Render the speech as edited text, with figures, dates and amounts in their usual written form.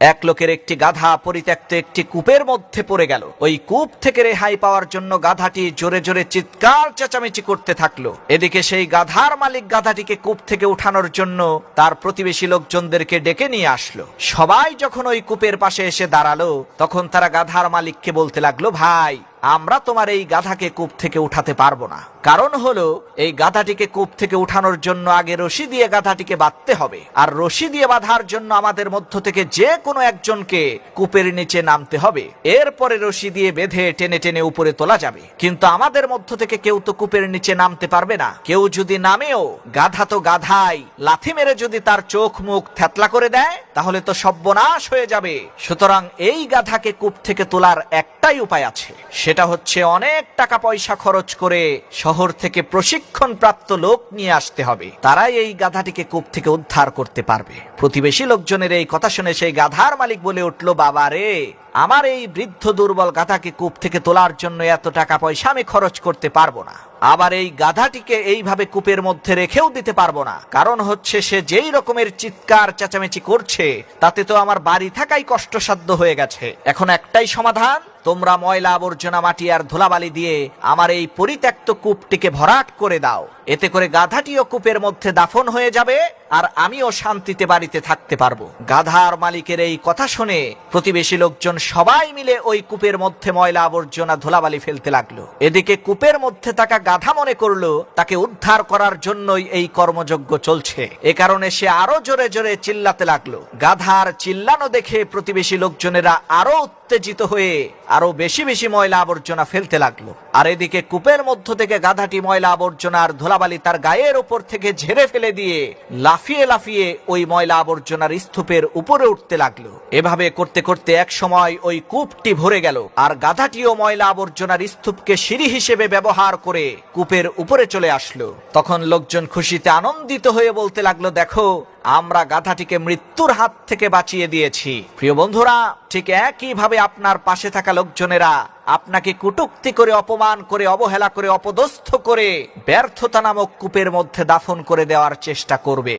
এক লোকের একটি গাধা পরিত্যক্ত একটি কূপের মধ্যে পড়ে গেল। ওই কূপ থেকে রেহাই পাওয়ার জন্য গাধাটি জোরে জোরে চিৎকার চেঁচামেচি করতে থাকলো। এদিকে সেই গাধার মালিক গাধাটিকে কূপ থেকে উঠানোর জন্য তার প্রতিবেশী লোকজনদেরকে ডেকে নিয়ে আসলো। সবাই যখন ওই কূপের পাশে এসে দাঁড়ালো, তখন তারা গাধার মালিককে বলতে লাগলো, ভাই, আমরা তোমার এই গাধাকে কূপ থেকে উঠাতে পারবো না। কারণ হলো, এই গাধাটিকে কূপ থেকে উঠানোর জন্য আগে রশি দিয়ে গাধাটিকে বাঁধতে হবে, আর রশি দিয়ে বাঁধার জন্য আমাদের মধ্য থেকে যে কোনো একজনকে কূপের নিচে নামতে হবে। এরপরে রশি দিয়ে বেঁধে টেনে টেনে উপরে তোলা যাবে। কিন্তু আমাদের মধ্য থেকে কেউ তো কূপের নিচে নামতে পারবে না। কেউ যদি নামেও, গাধা তো গাধাই, লাথি মেরে যদি তার চোখ মুখ থ্যাতলা করে দেয়, তাহলে তো সর্বনাশ হয়ে যাবে। সুতরাং এই গাধাকে কূপ থেকে তোলার একটাই উপায় আছে, সেটা হচ্ছে অনেক টাকা পয়সা খরচ করে শহর থেকে প্রশিক্ষণ প্রাপ্ত লোক নিয়ে আসতে হবে। তারাই এই গাধাটিকে কূপ থেকে উদ্ধার করতে পারবে। প্রতিবেশী লোকজনের এই কথা শুনে সেই গাধার মালিক বলে উঠল, বাবা রে, আমার এই বৃদ্ধ দুর্বল গাধাকে কূপ থেকে তোলার জন্য এত টাকা পয়সা আমি খরচ করতে পারবো না। আবার এই গাধাটিকে এইভাবে কূপের মধ্যে রেখেও দিতে পারবো না। কারণ হচ্ছে, সে যেই রকমের চিৎকার চেঁচামেচি করছে, তাতে তো আমার বাড়ি থাকাই কষ্টসাধ্য হয়ে গেছে। এখন একটাই সমাধান, তোমরা ময়লা আবর্জনা মাটি আর ধুলাবালি দিয়ে আমার এই পরিত্যক্ত কূপটিকে ভরাট করে দাও। এতে করে গাধাটিও কূপের মধ্যে দাফন হয়ে যাবে, আর আমিও শান্তিতে বাড়িতে থাকতে পারবো। গাধার মালিকের এই কথা শুনে প্রতিবেশী লোকজন সবাই মিলে ওই কূপের মধ্যে ময়লা আবর্জনা ধুলাবালি ফেলতে লাগলো। এদিকে কূপের মধ্যে থাকা গাধা মনে করলো তাকে উদ্ধার করার জন্যই এই কর্মযজ্ঞ চলছে। এ কারণে সে আরো জোরে জোরে চিল্লাতে লাগলো। গাধার চিল্লানো দেখে প্রতিবেশী লোকজনেরা আরো উত্তেজিত হয়ে আরো বেশি বেশি ময়লা আবর্জনা ফেলতে লাগলো। আর এদিকে কূপের মধ্য থেকে গাধাটি ময়লা আবর্জনার ধুলাবালি তার গায়ের উপর থেকে ঝেড়ে ফেলে দিয়ে লাফিয়ে লাফিয়ে ওই ময়লা আবর্জনার স্তূপের উপরে উঠতে লাগলো। এভাবে করতে করতে এক সময় ওই কূপটি ভরে গেল, আর গাধাটিও ময়লা আবর্জনার স্তূপকে সিঁড়ি হিসেবে ব্যবহার করে কূপের উপরে চলে আসলো। তখন লোকজন খুশিতে আনন্দিত হয়ে বলতে লাগলো, দেখো, আমরা গাধাটিকে মৃত্যুর হাত থেকে বাঁচিয়ে দিয়েছি। প্রিয় বন্ধুরা, ঠিক একইভাবে আপনার পাশে থাকা লোকজনেরা আপনাকে কটূক্তি করে, অপমান করে, অবহেলা করে, অপদস্থ করে ব্যর্থতা নামক কূপের মধ্যে দাফন করে দেওয়ার চেষ্টা করবে।